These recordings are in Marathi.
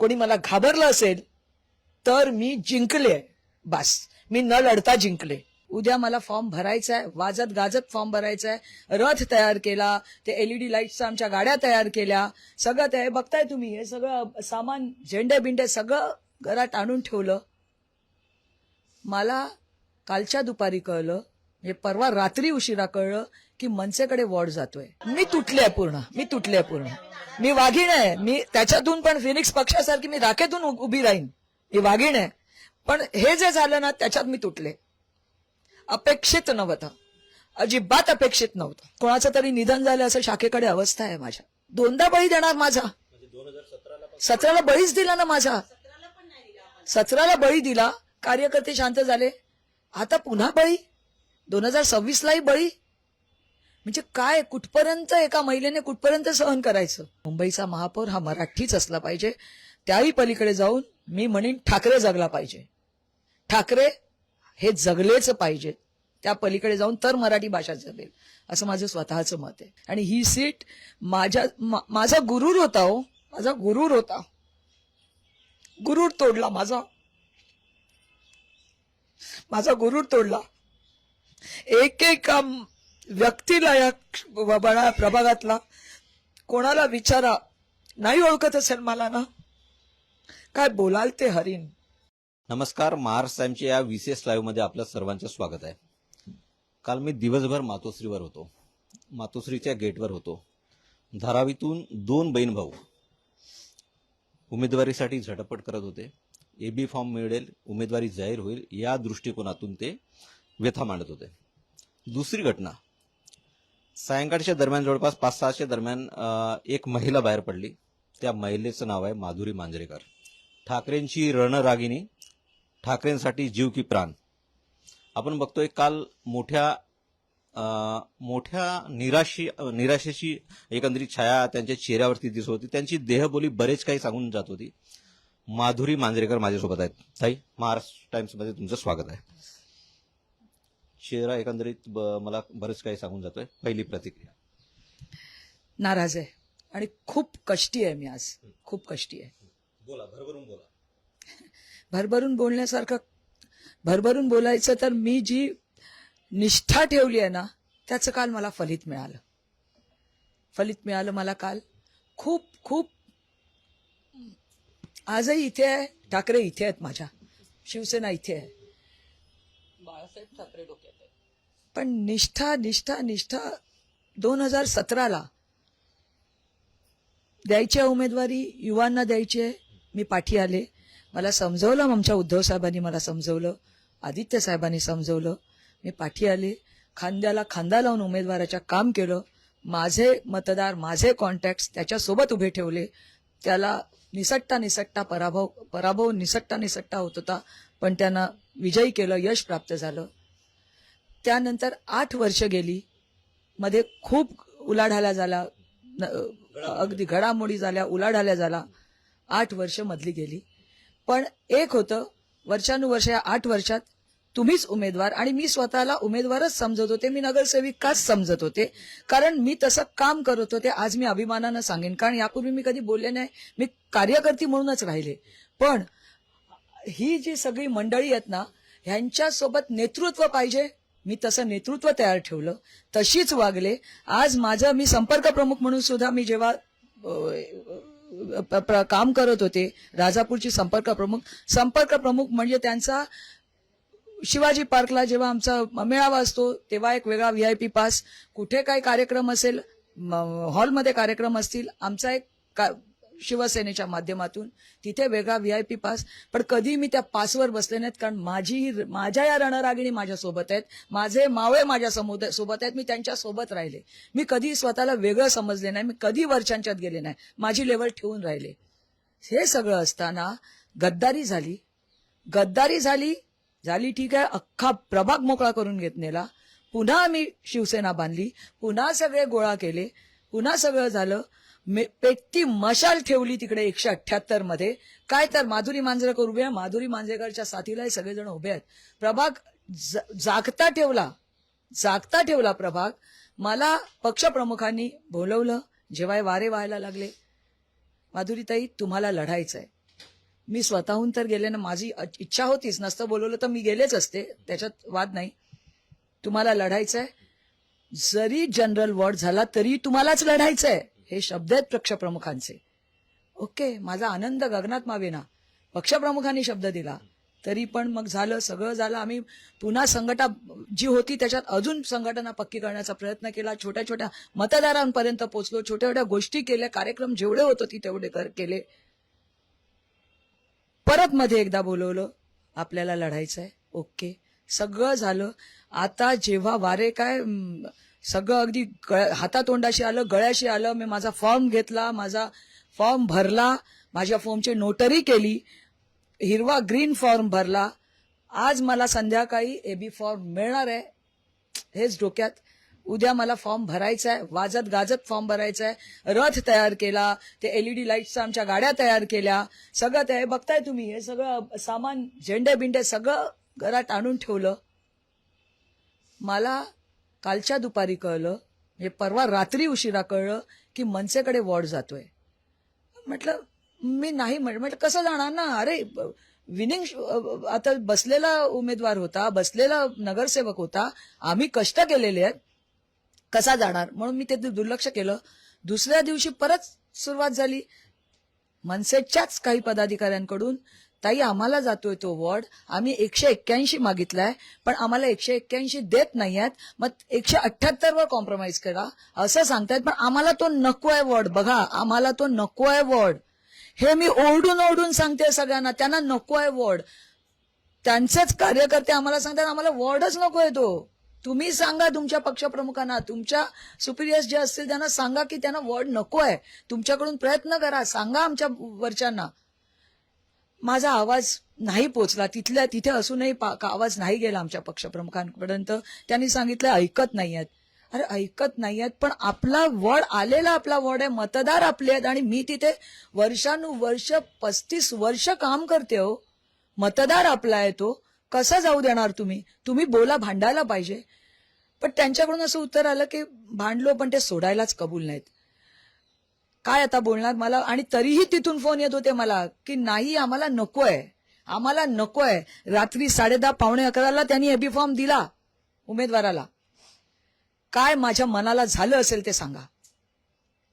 कोणी मला घाबरलं असेल तर मी जिंकले, बस मी न लढता जिंकले. उद्या मला फॉर्म भरायचा आहे, वाजत गाजत फॉर्म भरायचा आहे. रथ तयार केला, ते LED लाईट्सच्या आमच्या गाड्या तयार केल्या, सगळं ते बघताय तुम्ही. हे सगळं सामान, झेंडे बिंडे सगळं घरात आणून ठेवलं. मला कालच्या दुपारी कळलं, म्हणजे परवा रात्री उशिरा कळलं की मनसेकडे वॉर्ड जातोय. मी तुटले पूर्ण, मी वाघीण आहे. मी त्याच्यातून पण फिनिक्स पक्षासारखी मी राखेतून उभी राहीन. मी वाघीण आहे. पण हे जे झालं ना त्याच्यात मी तुटले. अपेक्षित नव्हतं, अजिबात अपेक्षित नव्हतं. कोणाचं तरी निधन झालं असं शाखेकडे अवस्था आहे माझ्या. 2दा बळी देणार माझा. 17ला बळीच दिला ना माझा. 17ला बळी दिला, कार्यकर्ते शांत झाले. आता पुन्हा बळी, 2026लाही बळी. म्हणजे काय, कुठपर्यंत एका महिलेने कुठपर्यंत सहन करायचं. मुंबईचा महापौर हा मराठीच असला पाहिजे. त्याही पलीकडे जाऊन मी म्हणेन ठाकरे जगला पाहिजे. ठाकरे हे जगलेच पाहिजे. त्या पलीकडे जाऊन तर मराठी भाषा जगेल, असं माझं स्वतःचं मत आहे. आणि ही सीट माझा गुरूर होता हो, माझा गुरूर होता. गुरूर तोडला माझा गुरूर तोडला. एक व्यक्तीला या प्रभागातला कोणाला विचारा, नाही ओळखत असेल मला ना, काय बोलाल ते हरीन. नमस्कार, महाराष्ट्र टाइमच्या या विशेष लाईव्ह मध्ये आपलं सर्वांचं स्वागत आहे. काल मी दिवसभर मातोश्रीवर होतो, मातोश्रीच्या गेटवर होतो. धारावीतून 2 बहीण भाऊ उमेदवारीसाठी झटपट करत होते. AB फॉर्म मिळेल, उमेदवारी जाहीर होईल या दृष्टिकोनातून ते व्यथा मांडत होते. दुसरी घटना, सायंकाळच्या दरम्यान जवळपास 5-6च्या दरम्यान एक महिला बाहेर पडली. त्या महिलेचं नाव आहे माधुरी मांजरेकर. ठाकरेंची रणरागिणी, ठाकरेंसाठी जीव की प्राण. आपण बघतोय काल मोठ्या निराशेची एकंदरीत छाया त्यांच्या चेहऱ्यावरती दिसत होती. त्यांची देहबोली बरेच काही सांगून जात होती. माधुरी मांजरेकर माझ्यासोबत आहेत. ताई, महाराष्ट्र टाइम्स मध्ये तुमचं स्वागत आहे. चेहरा एकंदरीत मला बरेच काही सांगून जातोय. पहिली प्रतिक्रिया. नाराज आहे आणि खूप कष्टी आहे मी आज, खूप कष्टी आहे. बोला, भरभरून बोला. भरभरून बोलण्यासारखं, भरभरून बोलायचं तर मी जी निष्ठा ठेवली आहे ना, त्याचं काल मला फलित मिळालं मला काल. खूप खूप आजही इथे आहे, ठाकरे इथे आहेत, माझ्या शिवसेना इथे आहे, बाळासाहेब ठाकरे डोक्यात आहे. पण निष्ठा 2017ला द्यायची उमेदवारी, युवांना द्यायची आहे. मी पाठी आले. मला समजवलं, आमच्या उद्धव साहेबांनी मला समजवलं, आदित्य साहेबांनी समजवलं. मी पाठी आले, खांद्याला खांदा लावून उमेदवाराच्या काम केलं. माझे मतदार, माझे कॉन्टॅक्ट्स त्याच्यासोबत उभे ठेवले. त्याला निसटता पराभव निसटता होत होता, पण त्यांना विजयी केलं, यश प्राप्त झालं. त्यानंतर 8 वर्ष गेली, मध्ये खूप उलाढाला झाला, अगदी घडामोडी झाल्या, उलाढाल्या झाला. 8 वर्ष मधली गेली. पण एक होतं, वर्षानुवर्ष या 8 वर्षात तुम्हीच उमेदवार, आणि मी स्वतःला उमेदवारच समजत होते. मी नगरसेविकाच समजत होते, कारण मी तसं काम करत होते. आज मी अभिमानानं सांगेन, कारण यापूर्वी मी कधी बोलले नाही. मी कार्यकर्ती म्हणूनच राहिले. पण ही जी सगळी मंडळी आहेत ना, ह्यांच्यासोबत नेतृत्व पाहिजे. मी तसं नेतृत्व तयार ठेवलं, तशीच वागले. आज मी संपर्क प्रमुख म्हणून सुद्धा, मी जेव्हा काम करत होते, राजापूरची संपर्क प्रमुख म्हणजे त्यांचा शिवाजी पार्कला जेव्हा आमचा मेळावा असतो तेव्हा एक वेगळा VIP पास, कुठे काही कार्यक्रम असेल, हॉलमध्ये कार्यक्रम असतील, आमचा एक शिवसेनेच्या माध्यमातून तिथे वेगळा VIP पास. पण कधी मी त्या पासवर बसले नाहीत, कारण माझ्या या रणरागिणी माझ्यासोबत आहेत, माझे मावळे माझ्या सोबत आहेत. मी त्यांच्या सोबत राहिले. मी कधी स्वतःला वेगळं समजले नाही, मी कधी वरच्यांच्यात गेले नाही, माझी लेवल ठेवून राहिले. हे सगळं असताना गद्दारी झाली, ठीक आहे. अख्खा प्रभाग मोकळा करून घेतलेला. पुन्हा आम्ही शिवसेना बांधली, पुन्हा सगळे गोळा केले, पुन्हा सगळं झालं. पेटती मशाल ठेवली तिकडे 178 मध्ये. काय तर माधुरी मांजरेकर उभे आहे, माधुरी मांजरेकरच्या साथीला सगळेजण उभे आहेत. प्रभाग जागता ठेवला प्रभाग. मला पक्षप्रमुखांनी बोलवलं, जेव्हा वारे व्हायला लागले, माधुरीताई तुम्हाला लढायचंय, मी स्वतःहून तर गेले ना, माझी इच्छा होतीच, नसतं बोलवलं तर मी गेलेच असते, त्याच्यात वाद नाही. तुम्हाला लढायचंय, जरी जनरल वॉर्ड झाला तरी तुम्हालाच लढायचंय, हे शब्द आहेत पक्षप्रमुखांचे. ओके, माझा आनंद गगनात मावेना, पक्षप्रमुखांनी शब्द दिला तरी पण मग झालं, सगळं झालं. आम्ही पुन्हा संघटना जी होती त्याच्यात अजून संघटना पक्की करण्याचा प्रयत्न केला, छोट्या छोट्या मतदारांपर्यंत पोहोचलो, छोट्या छोट्या गोष्टी केल्या, कार्यक्रम जेवढे होत होते तेवढे केले. परत मध्ये एकदा बोलवलं, आपल्याला लढायचंय. ओके, सगळं झालं. आता जेव्हा वारे काय सगळं अगदी हातातोंडाशी आलं, गळ्याशी आलं, मी माझा फॉर्म घेतला, माझा फॉर्म भरला, माझ्या फॉर्मची नोटरी केली, हिरवा ग्रीन फॉर्म भरला. आज मला संध्याकाळी एबी फॉर्म मिळणार आहे, हेच डोक्यात. उद्या मला फॉर्म भरायचा आहे, वाजत गाजत फॉर्म भरायचा आहे. रथ तयार केला, ते LED लाईट्सच्या आमच्या गाड्या तयार केल्या, सगळं ते बघताय तुम्ही. हे सगळं सामान, झेंडे बिंडे सगळं घरात आणून ठेवलं. मला कालच्या दुपारी कळलं, म्हणजे परवा रात्री उशिरा कळलं की मनसेकडे वॉर्ड जातोय. म्हटलं मी नाही, म्हटलं कसं जाणार ना, अरे विनिंग आता बसलेला उमेदवार होता, बसलेला नगरसेवक होता, आम्ही कष्ट केलेले आहेत, कसा जाणार, म्हणून मी ते दुर्लक्ष केलं. दुसऱ्या दिवशी परत सुरुवात झाली मनसेच्याच काही पदाधिकाऱ्यांकडून, ताई आम्हाला जातोय तो वॉर्ड, आम्ही 181 मागितलाय पण आम्हाला 181 देत नाहीयेत, मग 178 वर कॉम्प्रोमाइज करा असं सांगतायत, पण आम्हाला तो नको आहे वॉर्ड. बघा, आम्हाला तो नको आहे वॉर्ड, हे मी ओरडून ओरडून सांगते सगळ्यांना. त्यांना नको आहे वॉर्ड, त्यांचेच कार्यकर्ते आम्हाला सांगतात आम्हाला वॉर्डच नको आहे तो. तुम्ही सांगा तुमच्या पक्षप्रमुखांना, तुमच्या सुपिरियर्स जे असतील त्यांना सांगा की त्यांना वॉर्ड नको आहे. तुमच्याकडून प्रयत्न करा, सांगा आमच्या वरच्यांना. माझा आवाज नाही पोचला, तिथल्या तिथे असूनही आवाज नाही गेला आमच्या पक्षप्रमुखांपर्यंत. त्यांनी सांगितलं ऐकत नाहीयेत. अरे ऐकत नाहीयेत, पण आपला वॉर्ड आलेला, आपला वॉर्ड आहे, मतदार आपले आहेत, आणि मी तिथे वर्षानुवर्ष 35 वर्ष काम करते हो. मतदार आपला आहे तो, कसा जाऊ देणार तुम्ही? तुम्ही बोला, भांडायला पाहिजे. पण त्यांच्याकडून असं उत्तर आलं की भांडलो पण ते सोडायलाच कबूल नाहीत. काय आता बोलणार मला? आणि तरीही तिथून फोन येत होते मला की नाही आम्हाला नकोय, आम्हाला नकोय. रात्री 10:30 पावणे 11ला त्यांनी एबी फॉर्म दिला उमेदवाराला. काय माझ्या मनाला झालं असेल ते सांगा,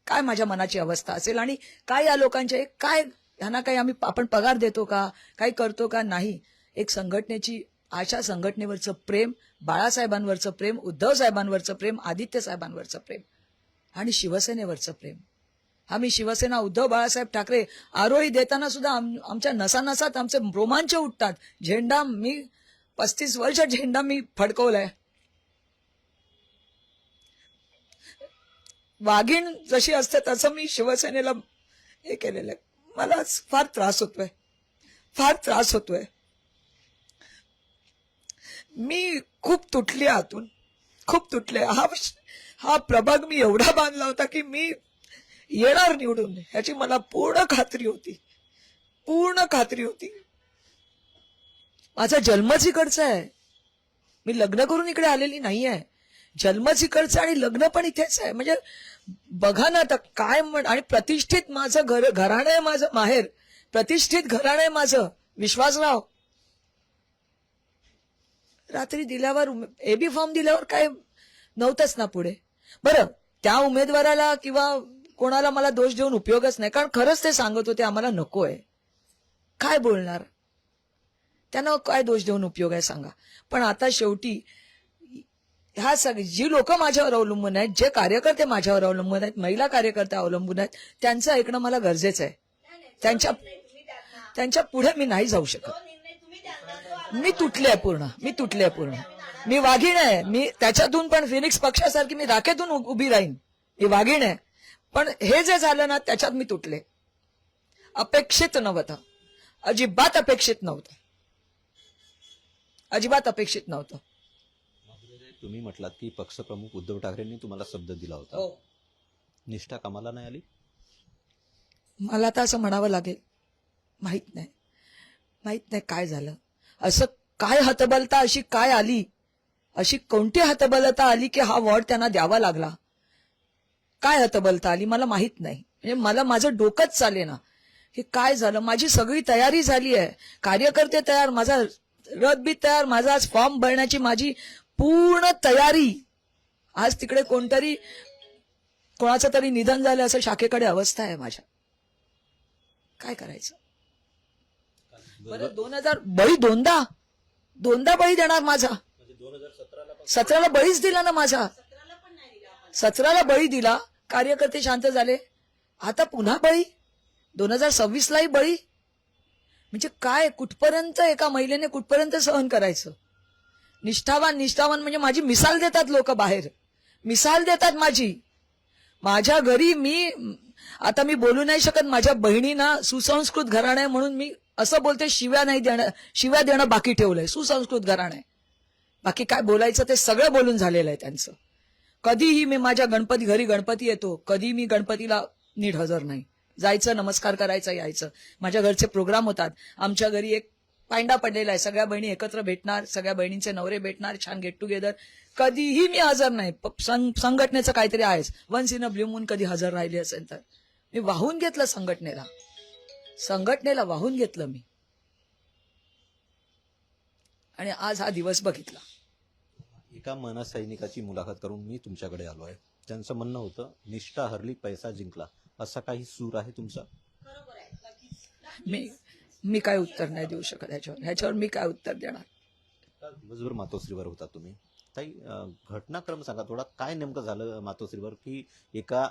काय माझ्या मनाची अवस्था असेल, आणि काय या लोकांचे, काय ह्यांना काही आपण पगार देतो का, काही करतो का? नाही. एक संघटनेची आशा, संघटनेवरचं प्रेम, बाळासाहेबांवरचं प्रेम, उद्धव साहेबांवरचं प्रेम, आदित्य साहेबांवरचं प्रेम, आणि शिवसेनेवरचं प्रेम. आम्ही शिवसेना, उद्धव बाळासाहेब ठाकरे आरोही देताना सुद्धा आमच्या नसानसात आमचे रोमांच उठतात. झेंडा मी 35 वर्ष झेंडा मी फडकवलाय. वाघीण जशी असते तसं मी शिवसेनेला हे केलेलं आहे. मला फार त्रास होतोय, फार त्रास होतोय. मी खूप तुटले आतून, खूप तुटले. हा प्रभाग मी एवढा बांधला होता की मी येणार निवडून, ह्याची मला पूर्ण खात्री होती, पूर्ण खात्री होती. माझा जन्मच इकडचा आहे, मी लग्न करून इकडे आलेली नाही आहे. जन्मच इकडचं आणि लग्न पण इथेच आहे. म्हणजे बघा ना आता काय आणि प्रतिष्ठित माझं घराणं आहे, माझं माहेर, प्रतिष्ठित घराणं आहे माझं, विश्वासराव. रात्री दिल्यावर, एबी फॉर्म दिल्यावर काय नव्हतंच ना पुढे. बरं, त्या उमेदवाराला किंवा कोणाला मला दोष देऊन उपयोगच नाही, कारण खरंच ते सांगत होते आम्हाला नको आहे. काय बोलणार त्यांना, काय दोष देऊन उपयोग आहे सांगा. पण आता शेवटी ह्या सगळी जी लोक माझ्यावर अवलंबून आहेत, जे कार्यकर्ते माझ्यावर अवलंबून आहेत, महिला कार्यकर्ते अवलंबून आहेत, त्यांचं ऐकणं मला गरजेचं आहे. त्यांच्या पुढे मी नाही जाऊ शकत. मी तुटले पूर्ण, मी तुटले पूर्ण. मी वाघीण आहे, मी त्याच्यातून पण फिनिक्स पक्षासारखी मी राखेतून उभी राहीन. मी वाघीण आहे, पण हे जे झालं ना त्याच्यात मी तुटले. अपेक्षित नव्हतं, अजिबात अपेक्षित नव्हतं, अजिबात अपेक्षित नव्हतं. तुम्ही म्हटलात की पक्षप्रमुख उद्धव ठाकरेंनी तुम्हाला शब्द दिला होता, हो. निष्ठा कामाला नाही आली? मला आता असं म्हणावं लागेल, माहित नाही काय झालं, असं काय हतबलता अशी काय आली, अशी कोणती हतबलता आली की हा वॉर्ड त्यांना द्यावा लागला. काय हतबलता आली मला माहित नाही. म्हणजे मला माझं डोकंच चाले ना. की काय झालं. माझी सगळी तयारी झाली आहे, कार्यकर्ते तयार, माझा रथ बी तयार, माझा आज फॉर्म भरण्याची माझी पूर्ण तयारी. आज तिकडे कोणाचं तरी निधन झालं असं शाखेकडे अवस्था आहे माझ्या. काय करायचं बरं. 2000 बळी दोनदा बळी देणार माझा. 17ला बळीच दिला ना माझा. 17ला बळी दिला, कार्यकर्ते शांत झाले. आता पुन्हा बळी, 2026लाही बळी. म्हणजे काय, कुठपर्यंत एका महिलेने कुठपर्यंत सहन करायचं. निष्ठावान म्हणजे माझी मिसाल देतात लोक बाहेर, मिसाल देतात माझी. माझ्या घरी आता मी बोलू नाही शकत. माझ्या बहिणींना सुसंस्कृत घराणं आहे म्हणून मी असं बोलते, शिव्या देणं बाकी ठेवलंय. सुसंस्कृत घराणं आहे, बाकी काय बोलायचं ते सगळं बोलून झालेलं आहे त्यांचं. कधीही मी माझ्या घरी गणपती येतो, कधी मी गणपतीला नीट हजर नाही. जायचं, नमस्कार करायचं, यायचं. माझ्या घरचे प्रोग्राम होतात. आमच्या घरी एक पायंडा पडलेला आहे, सगळ्या बहिणी एकत्र भेटणार, सगळ्या बहिणींचे नवरे भेटणार, छान गेट टुगेदर. कधीही मी हजर नाही. संघटनेचं काहीतरी आहेच, once in a blue moon कधी हजर राहिली असेल तर. मी वाहून घेतलं संघटनेला वाहून घेतलं मी. आणि आज हा दिवस बघितला. एका मनसैनिकाची मुलाखत करून मी तुमच्याकडे आलो आहे. त्यांचं म्हणणं होतं, निष्ठा हरली पैसा जिंकला, असा काही सूर आहे तुमचा? मी काय उत्तर नाही देऊ शकत ह्याच्यावर मी काय उत्तर देणार. दिवसभर मातोश्रीवर होता तुम्ही. ताई, घटनाक्रम सांगा थोडा, काय नेमकं झालं मातोश्रीवर की एका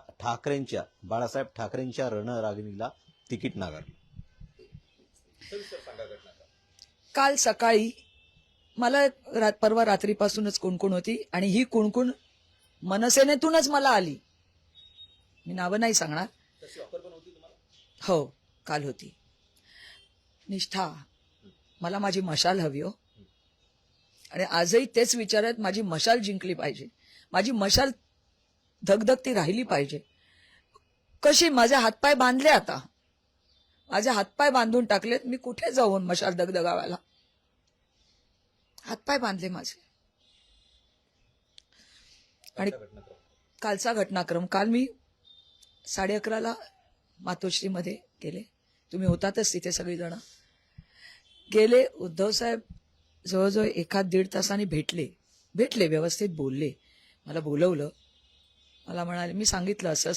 बाळासाहेब ठाकरेंच्या रणरागिणीला तिकीट नाकारलं? काल सकाळी मला परवा रात्रीपासूनच कुणकुण होती, आणि ही कुणकुण मनसेनेतूनच मला आली. मी नावं नाही सांगणार. हो, काल होती. निष्ठा, मला माझी मशाल हवी हो. आणि आजही तेच विचार आहेत, माझी मशाल जिंकली पाहिजे, माझी मशाल धगधगती राहिली पाहिजे. कशी? माझे हातपाय बांधले, आता माझे हातपाय बांधून टाकलेत. मी कुठे जाऊन मशाल दगदगावायला? हातपाय बांधले माझे. आणि कालचा घटनाक्रम, काल मी 11:30ला मातोश्रीमध्ये गेले. तुम्ही होतातच तिथे, सगळीजण गेले. उद्धव साहेब जवळजवळ 1-1.5 तासांनी भेटले, व्यवस्थित बोलले. मला बोलवलं, मला म्हणाले, मी सांगितलं असं,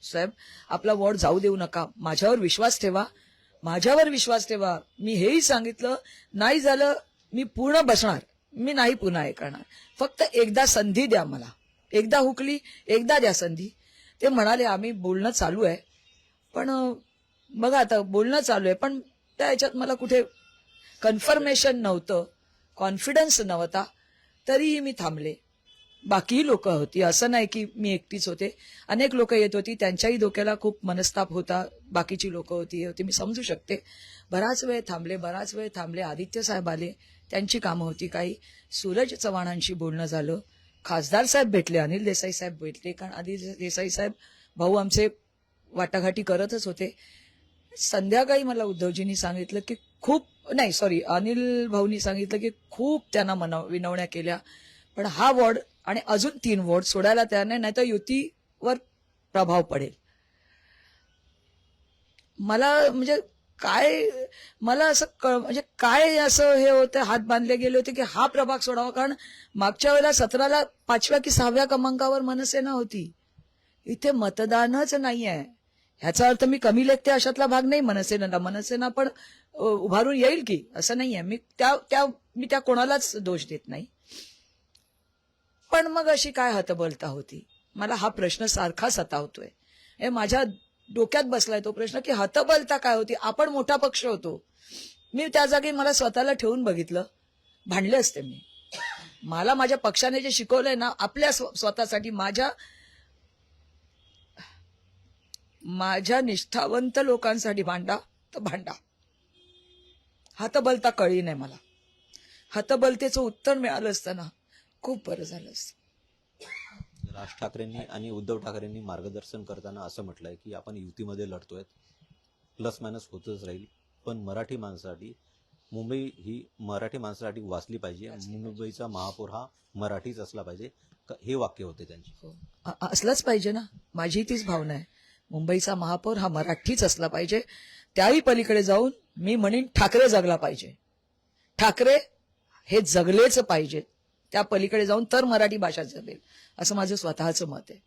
साहेब आपला वॉर्ड जाऊ देऊ नका, माझ्यावर विश्वास ठेवा. मी हेही सांगितलं, नाही झालं मी पूर्ण बसणार, मी नाही पुन्हा हे करणार, फक्त एकदा संधी द्या मला, एकदा हुकली, एकदा द्या संधी. ते म्हणाले, आम्ही बोलणं चालू आहे, पण बघा आता बोलणं चालू आहे, पण त्या ह्याच्यात मला कुठे कन्फर्मेशन नव्हतं, कॉन्फिडन्स नव्हता, तरीही मी थांबले. बाकीही लोक होती, असं नाही की मी एकटीच होते. अनेक लोक येत होती, त्यांच्याही डोक्याला खूप मनस्ताप होता. बाकीची लोक होती, मी समजू शकते. बराच वेळ थांबले. आदित्य साहेब आले, त्यांची कामं होती काही. सूरज चव्हाणांशी बोलणं झालं. खासदार साहेब भेटले, अनिल देसाई साहेब भेटले, कारण अनिल देसाई साहेब भाऊ आमचे वाटाघाटी करतच होते. संध्याकाळी मला उद्धवजींनी सांगितलं की अनिल भाऊनी सांगितलं की खूप त्यांना विनवण्या केल्या, पण हा वॉर्ड आणि अजून 3 वॉर्ड सोडायला तयार नाही, तर युतीवर प्रभाव पडेल. मला म्हणजे काय, मला असं म्हणजे काय असं हे होतं, हात बांधले गेले होते की हा प्रभाग सोडावा. कारण मागच्या वेळेला 17ला 5व्या की 6व्या क्रमांकावर मनसेना होती. इथे मतदानच नाही आहे. ह्याचा अर्थ मी कमी लेखते अशातला भाग नाही मनसेना पण उभारून येईल की, असं नाहीये. मी त्या कोणालाच दोष देत नाही. पण मग अशी काय हतबलता होती, मला हा प्रश्न सारखा सतावतोय. हे माझ्या डोक्यात बसलाय तो प्रश्न की हतबलता काय होती. आपण मोठा पक्ष होतो. मी त्या जागी मला स्वतःला ठेवून बघितलं, भांडले असते मी. मला माझ्या पक्षाने जे शिकवलंय ना, आपल्या स्वतःसाठी, माझ्या निष्ठावंत लोकांसाठी भांडा तर भांडा. हतबलता कळली नाही मला. हतबलतेचं उत्तर मिळालं असतं ना, खूप बरं झालं असतं. राज ठाकरेंनी आणि उद्धव ठाकरेंनी मार्गदर्शन करताना असं म्हटलंय की आपण युतीमध्ये लढतोय, प्लस मायनस होतच राहील, पण मराठी माणसासाठी मुंबई ही मराठी माणसासाठी वाचली पाहिजे, मुंबईचा महापौर हा मराठीच असला पाहिजे, हे वाक्य होते त्यांचे. असलंच पाहिजे ना, माझी तीच भावना आहे. मुंबईचा महापौर हा मराठीच असला पाहिजे. त्याही पलीकडे जाऊन मी म्हणेन ठाकरे जगला पाहिजे. ठाकरे हे जगलेच पाहिजेत. त्या पलीकडे जाऊन तर मराठी भाषा जगेल असं माझं स्वतःचं मत आहे.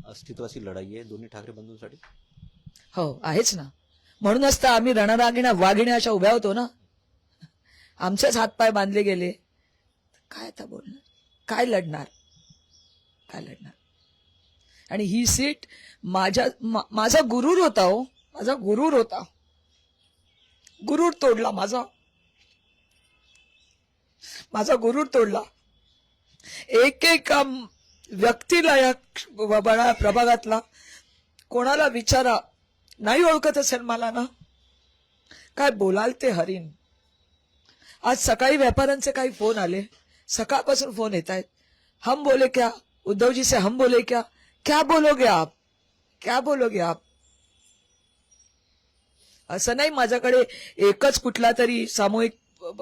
अस्तित्वाची लढाई आहे दोन्ही ठाकरे बंधूंसाठी. हो आहेच ना. म्हणूनच तर आम्ही रणरागिण्या वाघिण्या अशा उभ्या होतो ना. आमचेच हातपाय बांधले गेले. काय आता बोलणार, काय लढणार. आणि ही सीट माझा गुरूर होता. हो माझा गुरूर होता. गुरूर तोडला माझा गुरूर तोडला. एक व्यक्तीला या प्रभागातला कोणाला विचारा, नाही ओळखत असेल मला ना, काय बोलाल ते हरीन. आज सकाळी व्यापाऱ्यांचे काही फोन आले, सकाळपासून फोन येत आहेत. हम बोले क्या, उद्धव जी से हम बोले क्या बोलोगे आप. असं नाही माझ्याकडे एकच कुठला तरी सामूहिक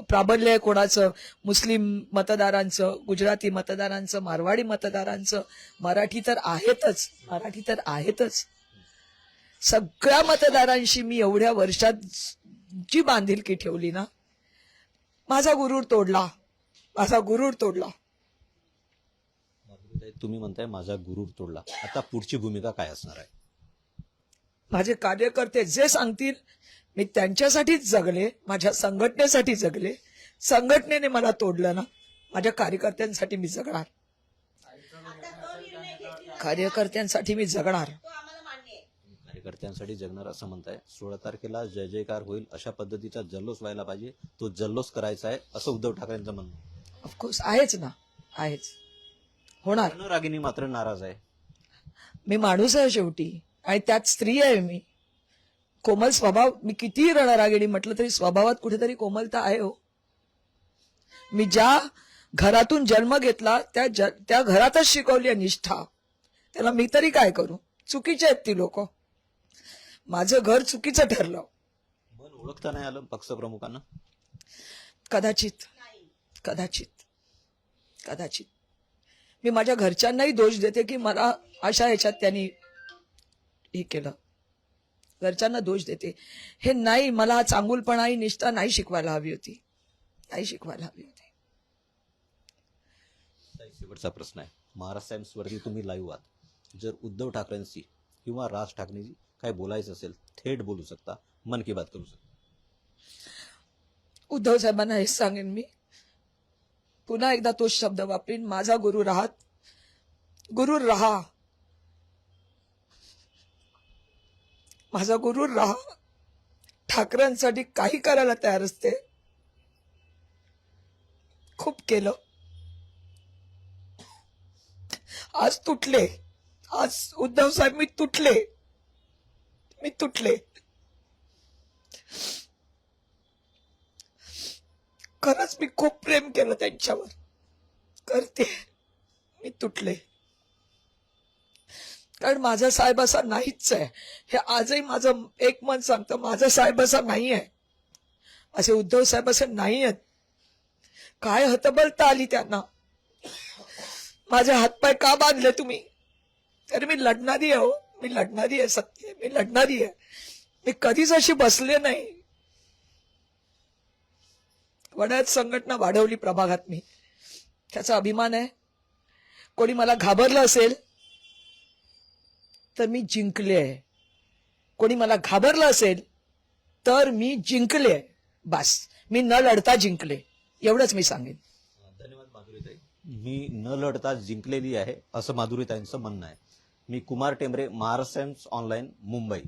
प्राबल्य आहे कोणाचं, मुस्लिम मतदारांचं, गुजराती मतदारांचं, मारवाडी मतदारांचं. मराठी तर आहेतच. सगळ्या मतदारांशी मी एवढ्या वर्षात जी बांधिलकी ठेवली ना, माझा गुरूर तोडला. तुम्ही म्हणताय माझा गुरूर तोडला. आता पुढची भूमिका काय असणार आहे? माझे कार्यकर्ते जे सांगतील मी त्यांच्यासाठीच जगले, माझ्या संघटनेसाठी जगले. संघटनेने मला तोडलं ना, माझ्या कार्यकर्त्यांसाठी मी जगणार. कार्यकर्त्यांसाठी जगणार असं म्हणताय. 16 तारखेला जय जयकार होईल अशा पद्धतीचा जल्लोष व्हायला पाहिजे. तो जल्लोष करायचा आहे असं उद्धव ठाकरेंचं म्हणणं. ऑफकोर्स आहेच ना, होणार. रागिनी मात्र नाराज आहे. मी माणूस आहे शेवटी, आणि त्यात स्त्री आहे. मी कोमल स्वभाव, मी कितीही रणरागिणी म्हटलं तरी स्वभावात कुठेतरी कोमलता आहे. हो, मी ज्या घरातून जन्म घेतला त्या घरातच शिकवली आहे निष्ठा. त्याला मी तरी काय करू. चुकीचे आहेत ती लोक. माझं घर चुकीचं ठरलं. मन ओळखता नाही आलं पक्षप्रमुखांना. कदाचित मी माझ्या घरच्यांनाही दोष देते की मला अशा ह्याच्यात त्यांनी हे केलं. घरच्यांना दोष देते. हे नाही, मला चांगुलपणा ही निष्ठा नाही शिकवायला हवी होती. शेवटचा प्रश्न आहे. महाराष्ट्र टाइम्सवरती तुम्ही लाईव्ह आहात. जर उद्धव ठाकरेंशी किंवा राज ठाकरेंशी काय बोलायचं असेल थेट बोलू शकता, मन की बात करू शकता. उद्धव साहेबांना हेच सांगेन मी, पुन्हा एकदा तोच शब्द वापरीन, माझा गुरु राहा. माझा गुरूर राहा. ठाकरेंसाठी काही करायला तयार असते. खूप केलं. आज तुटले. आज उद्धव साहेब मी तुटले. खरंच मी खूप प्रेम केलं त्यांच्यावर, करते. मी तुटले. कारण माझा साहेब असा नाहीच आहे. हे आजही माझं एक मन सांगतं, माझा साहेब असा नाही आहे. असे उद्धव साहेब असे नाही आहेत. काय हतबलता आली त्यांना. माझे हातपाय का बांधले तुम्ही. तरी मी लढणारी आहे. हो, मी लढणारी आहे. सत्य, मी लढणारी आहे. मी कधीच अशी बसले नाही. वड्यात संघटना वाढवली प्रभागात मी, त्याचा अभिमान आहे. कोणी मला घाबरलं असेल तर मी जिंकले आहे. कोणी मला घाबरलं असेल तर मी जिंकले. बस, मी न लढता जिंकले, एवढंच मी सांगेन. धन्यवाद माधुरीताई. मी न लढता जिंकलेली आहे असं माधुरीताईंचं म्हणणं आहे. मी कुमार टेंबरे, महाराष्ट्र टाइम्स ऑनलाईन, मुंबई.